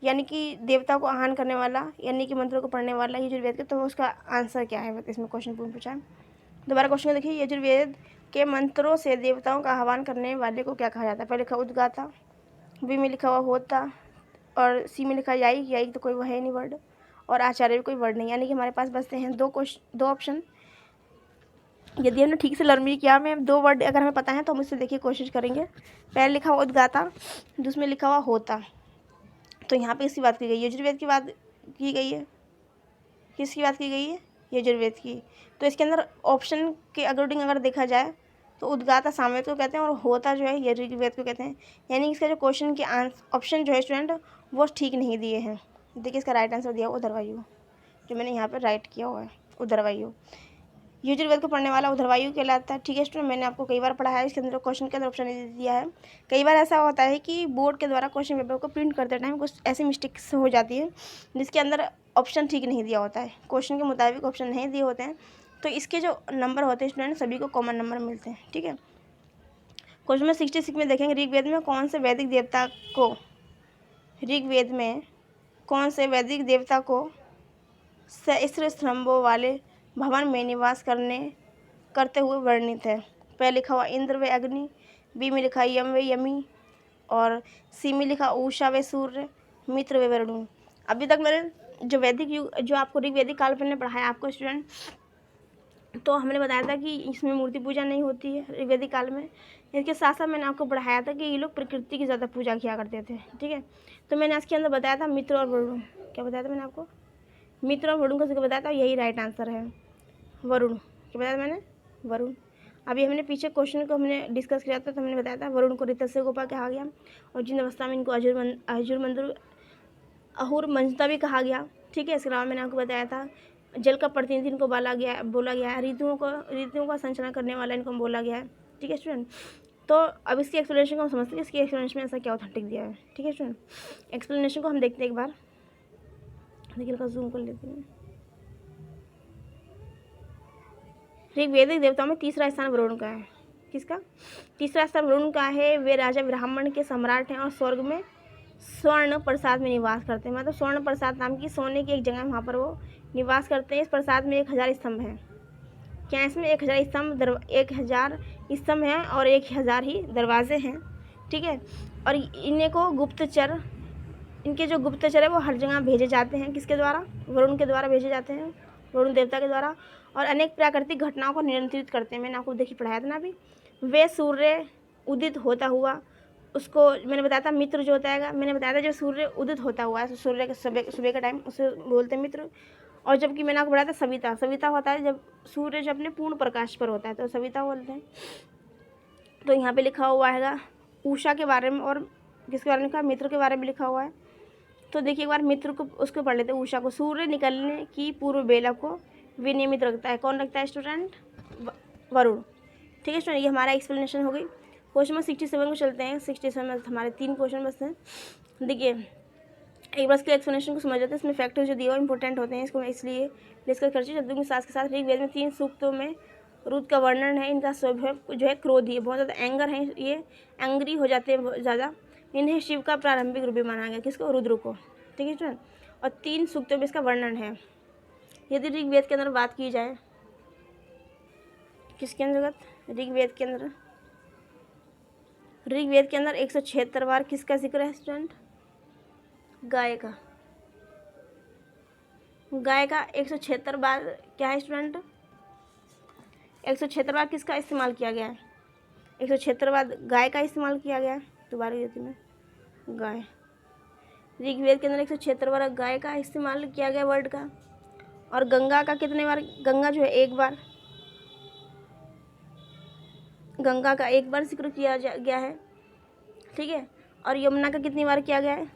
A: यानी कि देवता को आह्वान करने वाला यानी कि मंत्रों को पढ़ने वाला यजुर्वेद के, तो उसका आंसर क्या है इसमें क्वेश्चन पूछा है। दोबारा क्वेश्चन देखिए, यजुर्वेद के मंत्रों से देवताओं का आह्वान करने वाले को क्या कहा जाता है? पहले लिखा उद्गाता, बी में लिखा हुआ होता, और सी में लिखा याई तो कोई वह है नहीं वर्ड, और आचार्य भी कोई वर्ड नहीं, यानी कि हमारे पास बचते हैं दो ऑप्शन। यदि हमने ठीक से लर्न भी किया, हमें दो वर्ड अगर हमें पता है तो हम उससे देखिए कोशिश करेंगे। पहले लिखा हुआ उद्गाता, दूसरे में लिखा हुआ होता, तो यहाँ पे इसकी बात की गई, यजुर्वेद की बात की गई है। किसकी बात की गई है? यजुर्वेद की। तो इसके अंदर ऑप्शन के अकॉर्डिंग अगर देखा जाए तो उद्गाता सामवेद को कहते हैं और होता जो है यजुर्वेद को कहते हैं, यानी इसका जो क्वेश्चन के ऑप्शन जो है स्टूडेंट वो ठीक नहीं दिए हैं। देखिए इसका राइट आंसर दिया उधरवायु, जो मैंने यहाँ पर राइट किया हुआ है, उधरवायु। यजुर्वेद को पढ़ने वाला उधरवायु कहलाता है। ठीक है स्टूडेंट, मैंने आपको कई बार पढ़ाया है, इसके अंदर क्वेश्चन के अंदर ऑप्शन दिया है। कई बार ऐसा होता है कि बोर्ड के द्वारा क्वेश्चन पेपर को प्रिंट करते टाइम कुछ ऐसी मिस्टेक्स हो जाती है जिसके अंदर ऑप्शन ठीक नहीं दिया होता है, क्वेश्चन के मुताबिक ऑप्शन नहीं दिए होते हैं, तो इसके जो नंबर होते हैं स्टूडेंट सभी को कॉमन नंबर मिलते हैं। ठीक है, क्वेश्चन में 66 में देखेंगे, ऋग्वेद में कौन से वैदिक देवता को सहस्त्र स्तंभों वाले भवन में निवास करते हुए वर्णित है? पहले लिखा हुआ इंद्र व अग्नि, बी में लिखा यम व यमी, और सी में लिखा उषा व सूर्य, मित्र व वरुण। अभी तक मैंने जो वैदिक युग जो आपको ऋग्वैदिक काल में पढ़ाया आपको स्टूडेंट, तो हमने बताया था कि इसमें मूर्ति पूजा नहीं होती है ऋग्वैदिक काल में। इसके साथ साथ मैंने आपको पढ़ाया था कि ये लोग प्रकृति की ज़्यादा पूजा किया करते थे। ठीक है, तो मैंने इसके अंदर बताया था मित्र और वरुण। क्या बताया था मैंने आपको? मित्र और वरुण को बताया था, यही राइट आंसर है। वरुण क्या बताया था मैंने? वरुण। अभी हमने पीछे क्वेश्चन को हमने डिस्कस किया था, तो हमने बताया था वरुण को ऋतस्य गोपा कहा गया, और जिन अवस्था में इनको अहुर मंजता भी कहा गया। ठीक है, इसके अलावा मैंने आपको बताया था जल का प्रतिनिधि इनको बोला गया है, ऋतुओं का संचालन करने वाला इनको बोला गया है। ठीक है स्टूडेंट, तो अब इसकी एक्सप्लेनेशन को हम समझते हैं, इसकी एक्सप्लेनेशन में ऐसा क्या ऑथेंटिक दिया है। ठीक है स्टूडेंट, एक्सप्लेनेशन को हम देखते हैं एक बार, देखिए इसका जूम कर लेते हैं। ऋग्वैदिक देवताओं में तीसरा स्थान वरुण का है। किसका? तीसरा स्थान वरुण का है। वे राजा ब्राह्मण के सम्राट हैं और स्वर्ग में स्वर्ण प्रसाद में निवास करते हैं। मतलब स्वर्ण प्रसाद नाम की सोने की एक जगह है, वहाँ पर वो निवास करते हैं। इस प्रसाद में 1000 स्तंभ हैं। क्या इसमें 1000 स्तंभ हैं और 1000 ही दरवाजे हैं। ठीक है, और इन्हें को गुप्तचर, इनके जो गुप्तचर है वो हर जगह भेजे जाते हैं। किसके द्वारा? वरुण के द्वारा भेजे जाते हैं, वरुण देवता के द्वारा, और अनेक प्राकृतिक घटनाओं को नियंत्रित करते हैं। मैंने आपको देखिए पढ़ाया था ना अभी। वे सूर्य उदित होता हुआ, उसको मैंने बताया था मित्र जो होता है, मैंने बताया था जब सूर्य उदित होता हुआ है, सूर्य के सुबह का टाइम, उसे बोलते हैं मित्र। और जबकि मैंने आपको बताया था सविता होता है जब सूर्य जब अपने पूर्ण प्रकाश पर होता है, तो सविता बोलते हैं। तो यहाँ पे लिखा हुआ है उषा के बारे में, और किसके बारे में लिखा? मित्र के बारे में लिखा हुआ है। तो देखिए एक बार मित्र को उसको पढ़ लेते हैं। उषा को सूर्य निकलने की पूर्व बेला को विनियमित रखता है। कौन रखता है स्टूडेंट? वरुण। ठीक है स्टूडेंट, ये हमारा एक्सप्लेनेशन हो गई। क्वेश्चन नंबर 67 को चलते हैं। 67 में हमारे 3 क्वेश्चन बचते हैं। देखिए एक बार इसके एक्सप्लेनेशन को समझ जाते हैं। इसमें फैक्टर जो दिए हुए इंपॉर्टेंट होते हैं, इसको मैं इसलिए डिस्कस कर चुकी हूँ। साथ के साथ ऋग्वेद में 3 सूक्तों में रुद्र का वर्णन है। इनका स्वभाव जो है क्रोधी है, बहुत ज़्यादा एंगर है, ये एंग्री हो जाते हैं बहुत ज़्यादा। इन्हें शिव का प्रारंभिक रूप भी माना गया, किसको, रुद्र को, ठीक है स्टूडेंट। और 3 सूक्तों में इसका वर्णन है। यदि ऋग्वेद के अंदर बात की जाए, किसके अंतर्गत, ऋग्वेद के अंदर, ऋग्वेद के अंदर 176 बार किसका जिक्र है स्टूडेंट, गाय का। गाय का 176 बार क्या है स्टूडेंट, 176 बार किसका इस्तेमाल किया गया है, 176 बार गाय का इस्तेमाल किया गया है। दोबारा देती मैं, गाय, ऋग्वेद के अंदर 176 बार गाय का इस्तेमाल किया गया वर्ड का। और गंगा का कितने बार, गंगा जो है 1 बार, गंगा का 1 बार जिक्र किया गया है, ठीक है। और यमुना का कितनी बार किया गया है,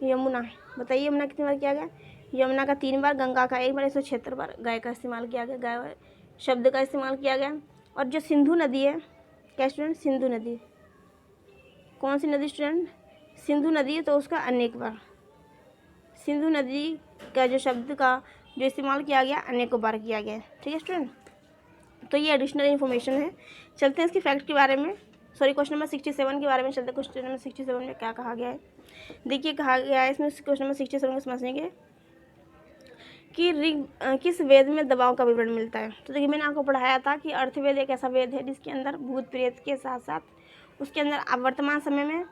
A: यमुना, बताइए यमुना कितनी बार किया गया, यमुना का 3 बार, गंगा का 1 बार, 176 बार गाय का इस्तेमाल किया गया, गाय शब्द का इस्तेमाल किया गया। और जो सिंधु नदी है, क्या स्टूडेंट, सिंधु नदी, कौन सी नदी स्टूडेंट, सिंधु नदी है, तो उसका अनेक बार, सिंधु नदी का जो शब्द का जो इस्तेमाल किया गया अनेकों बार किया गया है, ठीक है स्टूडेंट। तो ये एडिशनल इन्फॉर्मेशन है। चलते हैं इसकी फैक्ट के बारे में, सॉरी क्वेश्चन नंबर 67 के बारे में चलते हैं। क्वेश्चन नंबर 67 में क्या कहा गया है, देखिए कहा गया है इसमें क्वेश्चन नंबर 67 को समझेंगे कि किस वेद में दबाव का विवरण मिलता है। तो देखिए मैंने आपको पढ़ाया था कि अर्थवेद एक ऐसा वेद है जिसके अंदर भूत प्रेत के साथ साथ उसके अंदर अब वर्तमान समय में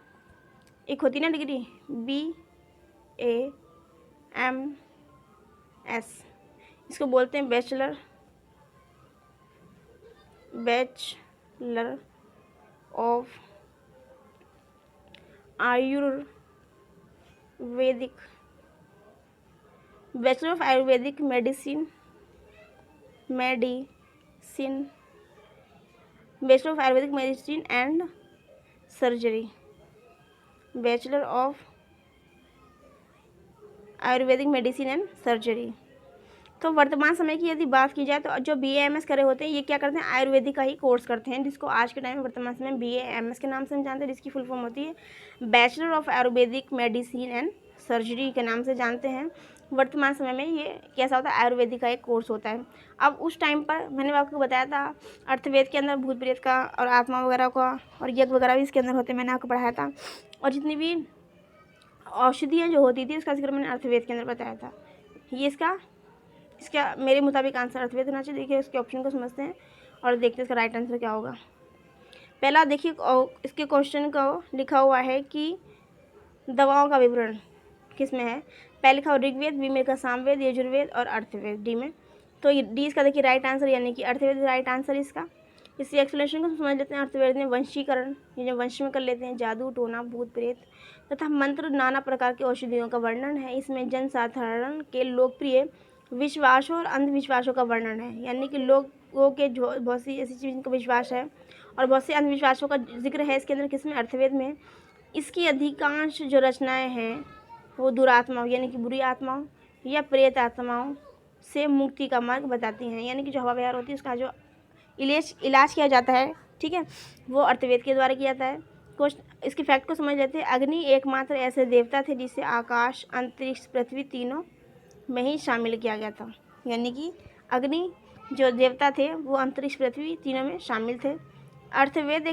A: एक होती ना डिग्री BAMS, इसको बोलते हैं bachelor of Ayurvedic, bachelor of Ayurvedic medicine, bachelor of Ayurvedic medicine and surgery, bachelor of Ayurvedic medicine and surgery. तो वर्तमान समय की यदि बात की जाए तो जो BAMS करे होते हैं ये क्या करते हैं, आयुर्वेदिक का ही कोर्स करते हैं, जिसको आज के टाइम में वर्तमान समय में BAMS के नाम से हम जानते हैं, जिसकी फुल फॉर्म होती है bachelor of Ayurvedic medicine and surgery के नाम से जानते हैं। वर्तमान समय में ये कैसा होता है, आयुर्वेदिक का एक कोर्स होता है। अब उस टाइम पर मैंने आपको बताया था अर्थवेद के अंदर भूत प्रेत का और आत्मा वगैरह का और यज्ञ वगैरह भी इसके अंदर होते हैं, मैंने आपको पढ़ाया था। और जितनी भी औषधियाँ जो होती थी उसका जिक्र मैंने अर्थवेद के अंदर बताया था। ये इसका मेरे मुताबिक आंसर अर्थवेद होना चाहिए। देखिए इसके ऑप्शन को समझते हैं और देखते हैं इसका राइट आंसर क्या होगा। पहला देखिए इसके क्वेश्चन को लिखा हुआ है कि दवाओं का विवरण किस में है, पहले लिखा हुआ ऋग्वेद, बी में का सामवेद, यजुर्वेद और अर्थवेद, डी में। तो डी इसका देखिए राइट आंसर यानी कि अर्थवेद राइट आंसर इसका। इसी एक्सप्लेनेशन को समझ लेते हैं। अर्थवेद में वंशीकरण, ये जो वंश में कर लेते हैं, जादू टोना भूत प्रेत तथा मंत्र, नाना प्रकार की औषधियों का वर्णन है। इसमें जनसाधारण के लोकप्रिय विश्वासों और अंधविश्वासों का वर्णन है, यानी कि लोगों के जो बहुत सी ऐसी चीज़ों का विश्वास है और बहुत से अंधविश्वासों का जिक्र है इसके अंदर, किसमें, अर्थवेद में। इसकी अधिकांश जो रचनाएं हैं वो दुरात्माओं यानी कि बुरी आत्माओं या प्रेत आत्माओं से मुक्ति का मार्ग बताती हैं, यानी कि जो हवा विहार होती है उसका जो इलाज किया जाता है, ठीक है, वो अर्थवेद के द्वारा किया जाता है। इसके फैक्ट को समझ लेते हैं। अग्नि एकमात्र ऐसे देवता थे जिसे आकाश, अंतरिक्ष, पृथ्वी तीनों में ही शामिल किया गया था, यानी कि अग्नि जो देवता थे वो अंतरिक्ष पृथ्वी तीनों में शामिल थे। अर्थवेद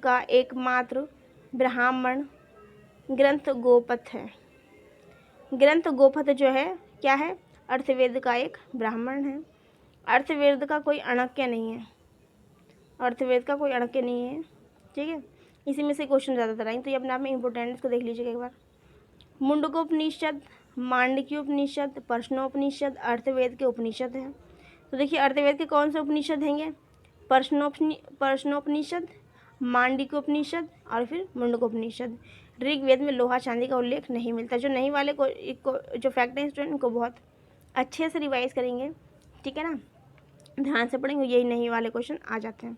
A: का एकमात्र ब्राह्मण ग्रंथ गोपथ है। ग्रंथ गोपथ जो है क्या है, अर्थवेद का एक ब्राह्मण है। अर्थवेद का कोई अणक्य नहीं है, अर्थवेद का कोई अणक्य नहीं है, ठीक है। इसी में से क्वेश्चन ज़्यादातर आएंगे, तो ये अपने आप में इंपॉर्टेंट है, इसको देख लीजिएगा एक बार। मुंडकोपनिषद, मांडकी उपनिषद, प्रश्नोपनिषद अर्थवेद के उपनिषद हैं। तो देखिए अर्थवेद के कौन से उपनिषद हैंगे, प्रश्नोपनिषद, मांडकोपनिषद और फिर मुंडकोपनिषद। ऋग्वेद में लोहा चांदी का उल्लेख नहीं मिलता। जो नहीं वाले को जो फैक्ट है स्टूडेंट उनको बहुत अच्छे से रिवाइज करेंगे, ठीक है ना, ध्यान से पढ़ेंगे, यही नहीं वाले क्वेश्चन आ जाते हैं।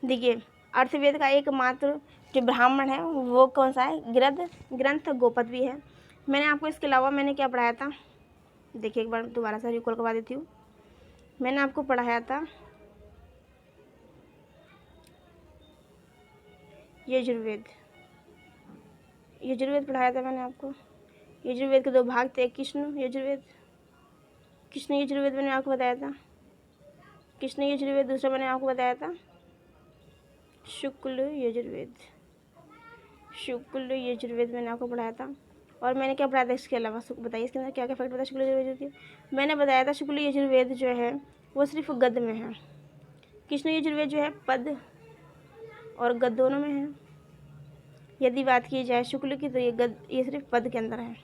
A: देखिए अर्थवेद का एकमात्र जो ब्राह्मण है वो कौन सा है, ग्रंथ गोपथ भी है। मैंने आपको इसके अलावा मैंने क्या पढ़ाया था, देखिए एक बार दोबारा से रिकॉल करवा देती हूँ। मैंने आपको पढ़ाया था यजुर्वेद। यजुर्वेद पढ़ाया था मैंने आपको। यजुर्वेद के 2 भाग थे, कृष्ण यजुर्वेद, कृष्ण यजुर्वेद मैंने आपको बताया था, कृष्ण यजुर्वेद। दूसरा मैंने आपको बताया था शुक्ल यजुर्वेद, शुक्ल यजुर्वेद मैंने आपको पढ़ाया था। और मैंने क्या पढ़ाया था इसके अलावा, बताइए इसके अंदर क्या क्या फैक्ट बताया शुक्ल यजुर्वेद के। मैंने बताया था शुक्ल यजुर्वेद जो है वो सिर्फ गद में है, कृष्ण यजुर्वेद जो है पद और गद दोनों में है। यदि बात की जाए शुक्ल की तो ये सिर्फ पद के अंदर है,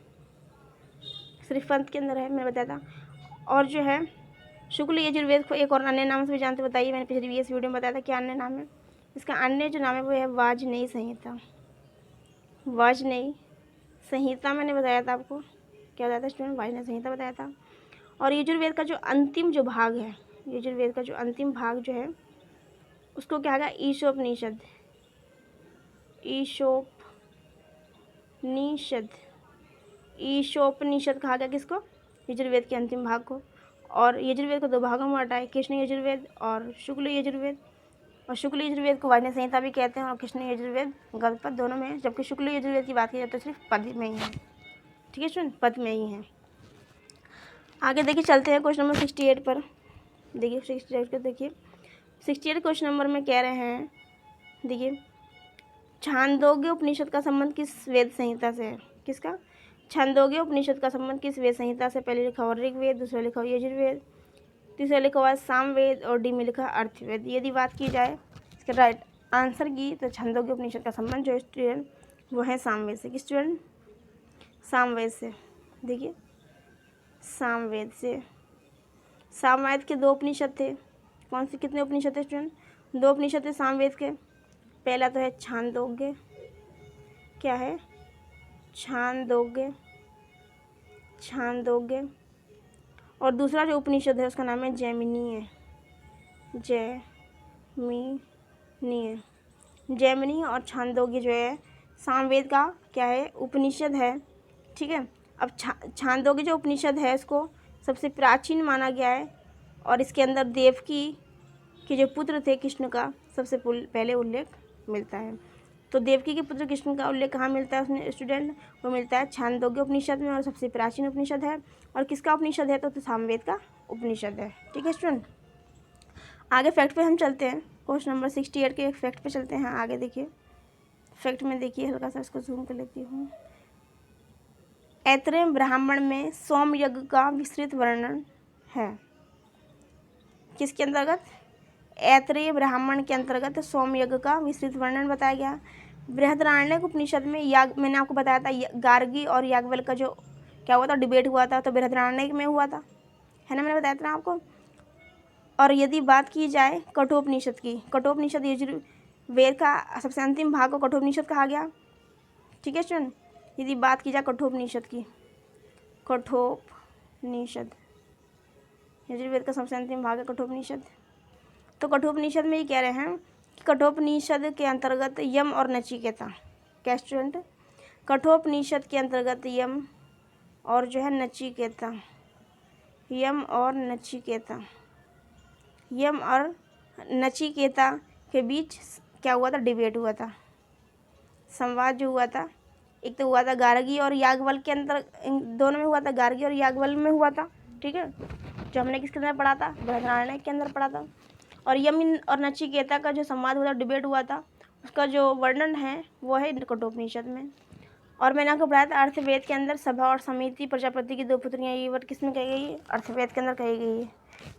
A: सिर्फ पद के अंदर है, मैंने बताया था। और जो है शुक्ल यजुर्वेद को एक और अन्य नाम से भी जानते, बताइए। मैंने पिछली वीडियो में बताया था क्या अन्य नाम है इसका। अन्य जो नाम है वो है वाजनेयी संहिता, वाजनेयी संहिता मैंने बताया था आपको। क्या बताया था स्टूडेंट? वाजनेयी संहिता बताया था। और यजुर्वेद का जो अंतिम जो भाग है, यजुर्वेद का जो अंतिम भाग जो है उसको क्या होगा? ईशोपनिषद, ईशोपनिषद, ईशोपनिषद कहा गया किसको? यजुर्वेद के अंतिम भाग को। और यजुर्वेद को 2 भागों में बांटा है, कृष्ण यजुर्वेद और शुक्ल यजुर्वेद। और शुक्ल यजुर्वेद को वाजनेयी संहिता भी कहते हैं और कृष्ण यजुर्वेद गद्यपद दोनों में है, जबकि शुक्ल यजुर्वेद की बात की जाए तो सिर्फ पद में ही है। ठीक है स्टूडेंट, पद में ही है। आगे देखिए चलते हैं क्वेश्चन नंबर 68 पर। देखिए 68 को देखिए, 68 क्वेश्चन नंबर में कह रहे हैं, देखिए छांदोग्य उपनिषद का संबंध किस वेद संहिता से है? किसका? छांदोग्य उपनिषद का संबंध किस वेद संहिता से? पहले लिखा हुआ ऋग्वेद, दूसरा लिखा हुआ यजुर्वेद, तीसरा लिखा हुआ सामवेद और डी में लिखा अर्थवेद। यदि बात की जाए इसका राइट आंसर की तो छांदोग्य उपनिषद का संबंध जो स्टूडेंट वो है सामवेद से। किस स्टूडेंट? सामवेद से। देखिए सामवेद से। सामवेद के 2 उपनिषद थे। कौन से कितने उपनिषद थे स्टूडेंट? 2 उपनिषद थे सामवेद के। पहला तो है छांदोग्य, क्या है? छांदोग्य, छांदोग्य। और दूसरा जो उपनिषद है उसका नाम है जैमिनीय, जैमिनीय। जैमिनी और छांदोग्य जो है सामवेद का क्या है? उपनिषद है। ठीक है। अब छांदोग्य जो उपनिषद है इसको सबसे प्राचीन माना गया है और इसके अंदर देवकी के जो पुत्र थे कृष्ण का सबसे पहले उल्लेख मिलता है। तो देवकी के पुत्र कृष्ण का उल्लेख कहाँ मिलता है उसने स्टूडेंट? वो मिलता है छांदोग्य उपनिषद में और सबसे प्राचीन उपनिषद है। और किसका उपनिषद है? तो सामवेद का उपनिषद है। ठीक है स्टूडेंट, आगे फैक्ट पे हम चलते हैं। क्वेश्चन नंबर 68 के एक फैक्ट पे चलते हैं। आगे देखिए फैक्ट में, देखिए हल्का सा इसको जूम कर लेती हूँ। ऐत्रेय ब्राह्मण में सोम यज्ञ का विस्तृत वर्णन है। किसके अंतर्गत? ऐत्रेय ब्राह्मण के अंतर्गत सोम यज्ञ का विस्तृत वर्णन बताया गया। बृहदारण्यक उपनिषद में मैंने आपको बताया था गार्गी और याज्ञवल्क्य का जो क्या हुआ था? डिबेट हुआ था, तो बृहदारण्यक में हुआ था, है ना? मैंने बताया था ना आपको। और यदि बात की जाए कठोपनिषद की, कठोपनिषद यजुर्वेद का सबसे अंतिम भाग को कठोपनिषद कहा गया। ठीक है स्टूडेंट, यदि बात की जाए कठोपनिषद की, कठोपनिषद यजुर्वेद का सबसे अंतिम भाग है कठोपनिषद। तो कठोपनिषद में ये कह रहे हैं कि कठोपनिषद के अंतर्गत यम और नचिकेता, क्या स्टूडेंट? कठोपनिषद के अंतर्गत यम और जो है नचिकेता, यम और नचिकेता, यम और नचिकेता के बीच क्या हुआ था? डिबेट हुआ था, संवाद जो हुआ था। एक तो हुआ था गार्गी और याज्ञवल्क्य के अंदर, दोनों में हुआ था, गार्गी और याज्ञवल्क्य में हुआ था। ठीक है, जो हमने किसके अंदर पढ़ा था? बृहदारण्यक के अंदर पढ़ा था। और यम और नचिकेता का जो संवाद हुआ था, डिबेट हुआ था, उसका जो वर्णन है वो है कठोपनिषद में। और मैंने आपको बताया था अर्थवेद के अंदर सभा और समिति प्रजापति की 2 पुत्रियाँ, ये वर्ड किस में कही गई है? अर्थवेद के अंदर कही गई है।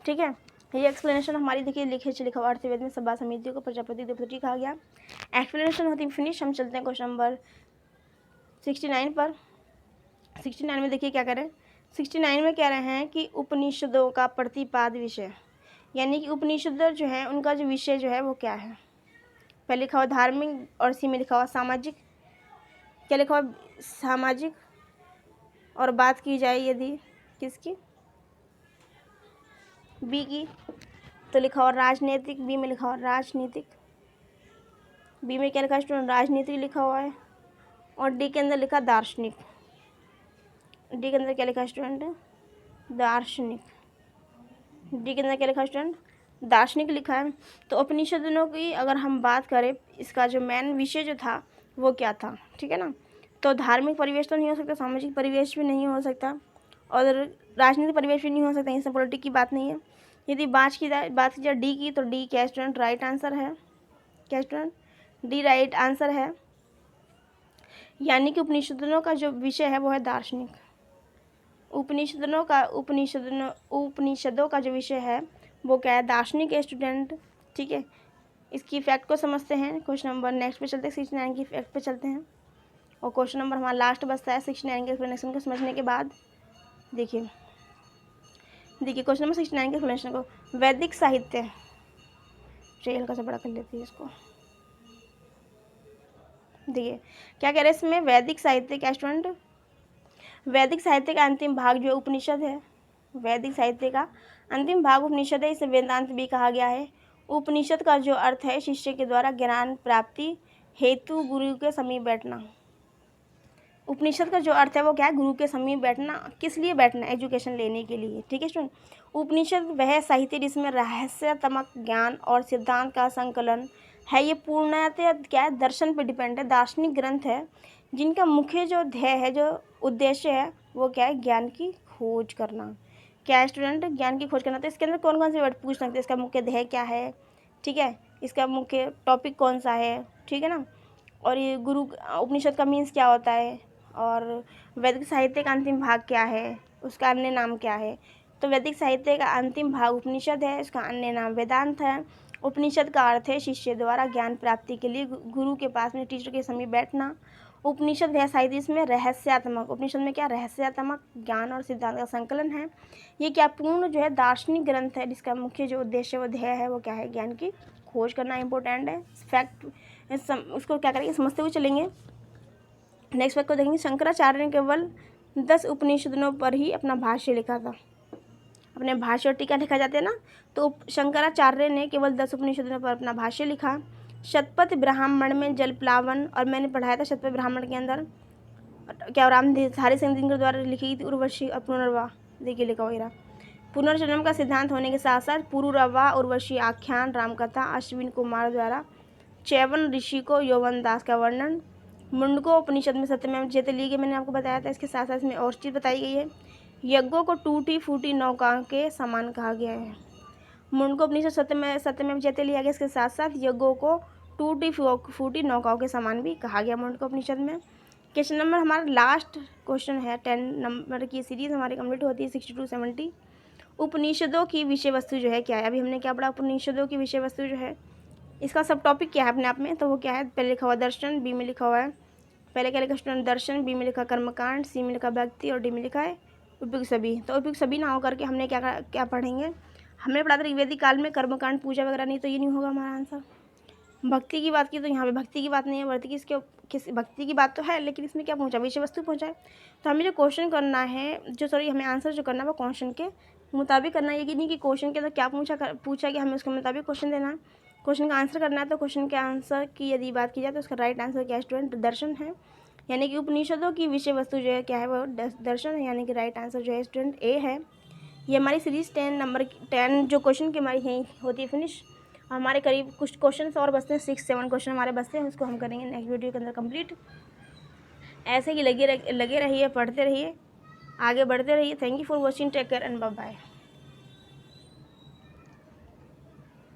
A: ठीक है, ये एक्सप्लेनेशन हमारी देखिए लिखा हुआ अर्थवेद में सभा समिति को प्रजापति 2 पुत्री कहा गया। एक्सप्लेनेशन होती फिनिश। हम चलते हैं क्वेश्चन नंबर 69 पर। 69 में देखिए क्या करें। 69 में कह रहे हैं कि उपनिषदों का प्रतिपाद विषय, यानी कि उपनिषद जो है उनका जो विषय जो है वो क्या है? पहले लिखा हुआ धार्मिक और सी में लिखा हुआ सामाजिक। क्या लिखा हुआ? सामाजिक। और बात की जाए यदि किसकी? बी की, तो लिखा हुआ राजनीतिक। बी में लिखा हुआ राजनीतिक। बी में क्या लिखा है स्टूडेंट? राजनीतिक लिखा हुआ है। और डी के अंदर लिखा दार्शनिक। डी के अंदर क्या लिखा है स्टूडेंट? दार्शनिक। डी के अंदर क्या लिखा है स्टूडेंट? दार्शनिक लिखा है। तो उपनिषदों की अगर हम बात करें, इसका जो मेन विषय जो था वो क्या था, ठीक है ना। तो धार्मिक परिवेश तो नहीं हो सकता, सामाजिक परिवेश भी नहीं हो सकता, और राजनीतिक परिवेश भी नहीं हो सकता, इसमें पॉलिटिक की बात नहीं है। यदि बात की जाए डी की, तो डी क्या स्टूडेंट राइट आंसर है, क्या स्टूडेंट डी राइट आंसर है। यानी कि उपनिषदों का जो विषय है वो है दार्शनिक। उपनिषदों का जो विषय है वो क्या है, दार्शनिक स्टूडेंट, ठीक है। इसकी इफेक्ट को समझते हैं। क्वेश्चन नंबर नेक्स्ट पे चलते हैं, 69 की इफेक्ट पे चलते हैं, और क्वेश्चन नंबर हमारा लास्ट बचता है 69 के एक्सप्लेनेशन को समझने के बाद। देखिए क्वेश्चन नंबर 69 के एक्सप्लेनेशन को, वैदिक साहित्य, चलिए हल्का सा बड़ा कर लेती है इसको। देखिए क्या कह रहे हैं इसमें, वैदिक साहित्य क्या स्टूडेंट, वैदिक साहित्य का अंतिम भाग जो है उपनिषद है। वैदिक साहित्य का अंतिम भाग उपनिषद है, इसे वेदांत भी कहा गया है। उपनिषद का जो अर्थ है, शिष्य के द्वारा ज्ञान प्राप्ति हेतु गुरु के समीप बैठना। उपनिषद का जो अर्थ है वो क्या है, गुरु के समीप बैठना। किस लिए बैठना, एजुकेशन लेने के लिए, ठीक है स्टूडेंट। उपनिषद वह साहित्य जिसमें रहस्यात्मक ज्ञान और सिद्धांत का संकलन है। ये पूर्णतः क्या है, दर्शन पर डिपेंड है, दार्शनिक ग्रंथ है जिनका मुख्य जो ध्येय है, जो उद्देश्य है वो क्या है, ज्ञान की खोज करना। क्या है स्टूडेंट, ज्ञान की खोज करना। तो इसके अंदर कौन कौन से वर्ड पूछ सकते हैं, इसका मुख्य ध्येय क्या है, ठीक है, इसका मुख्य टॉपिक कौन सा है, ठीक है ना, और ये गुरु उपनिषद का मीन्स क्या होता है, और वैदिक साहित्य का अंतिम भाग क्या है, उसका अन्य नाम क्या है। तो वैदिक साहित्य का अंतिम भाग उपनिषद है, इसका अन्य नाम वेदांत है। उपनिषद का अर्थ है शिष्य द्वारा ज्ञान प्राप्ति के लिए गुरु के पास में, टीचर के समीप बैठना। उपनिषद वह साहित्य इसमें रहस्यात्मक, उपनिषद में क्या, रहस्यात्मक ज्ञान और सिद्धांत का संकलन है। ये क्या पूर्ण जो है दार्शनिक ग्रंथ है जिसका मुख्य जो उद्देश्य व ध्येय है वो क्या है, ज्ञान की खोज करना। इंपॉर्टेंट है फैक्ट, उसको क्या करेंगे, समझते हुए चलेंगे। नेक्स्ट फैक्ट को देखेंगे, शंकराचार्य ने केवल 10 उपनिषदों पर ही अपना भाष्य लिखा था। अपने भाष्य और टीका लिखा जाते हैं ना, तो शंकराचार्य ने केवल 10 उपनिषदों पर अपना भाष्य लिखा। शतपथ ब्राह्मण में जल प्लावन, और मैंने पढ़ाया था शतपथ ब्राह्मण के अंदर क्या, रामधारी सिंह दिनकर द्वारा लिखी गई थी उर्वशी और पुनर्वा। देखिए लिखा हुआ पुनर्जन्म का सिद्धांत होने के साथ साथ पुरुरवा, उर्वशी आख्यान, रामकथा, अश्विन कुमार द्वारा चैवन ऋषि को यौवन दास का वर्णन, मुंडको उपनिषद में सत्यमेव जयते ली गई, मैंने आपको बताया था। इसके साथ साथ इसमें और चीज़ बताई गई है, यज्ञों को टूटी फूटी नौका के समान कहा गया है। मुंडको उपनिषद सत्यमेव जयते लिया गया, इसके साथ साथ यज्ञों को टूटी फूटी नौकाओं के समान भी कहा गया मुंडको उपनिषद में। क्वेश्चन नंबर हमारा लास्ट क्वेश्चन है, 10 नंबर की सीरीज हमारी कंप्लीट होती है 60 to 70। उपनिषदों की विषय वस्तु जो है क्या है, अभी हमने क्या पढ़ा, उपनिषदों की विषय वस्तु जो है इसका सब टॉपिक क्या है अपने आप में, तो वो क्या है, पहले लिखा हुआ दर्शन, बी में लिखा हुआ है, पहले क्या लिखा स्टूडेंट दर्शन, बी में लिखा कर्मकांड, सी में लिखा भक्ति, और डी में लिखा है उपयुक्त सभी। तो उपयुक्त सभी ना हो करके हमने क्या पढ़ेंगे, हमने पढ़ा था ऋग्वेदिक काल में कर्मकांड पूजा वगैरह नहीं, तो ये नहीं होगा हमारा आंसर। भक्ति की बात की तो यहाँ पे भक्ति की बात नहीं है, भक्ति की बात तो है, लेकिन इसमें क्या पहुँचा, विषय वस्तु पहुँचा है। तो हमें जो क्वेश्चन करना है, हमें आंसर जो करना है वो क्वेश्चन के मुताबिक करना है, ये नहीं कि क्वेश्चन के अंदर क्या पूछा कि हमें उसके मुताबिक क्वेश्चन देना है, क्वेश्चन का आंसर करना है। तो क्वेश्चन के आंसर की यदि बात की जाए तो उसका राइट आंसर क्या स्टूडेंट, दर्शन है। यानी कि उपनिषदों की विषय वस्तु जो है क्या है, वो दर्शन है, यानी कि राइट आंसर जो है स्टूडेंट ए है। ये हमारी सीरीज़ 10 जो क्वेश्चन की हमारी यहीं होती है फिनिश। हमारे करीब कुछ क्वेश्चन और बचते हैं, 6-7 क्वेश्चन हमारे बचते हैं, उसको हम करेंगे नेक्स्ट वीडियो के अंदर कंप्लीट। ऐसे ही लगे रहिए, पढ़ते रहिए, आगे बढ़ते रहिए। Thank you for watching, take care and bye bye.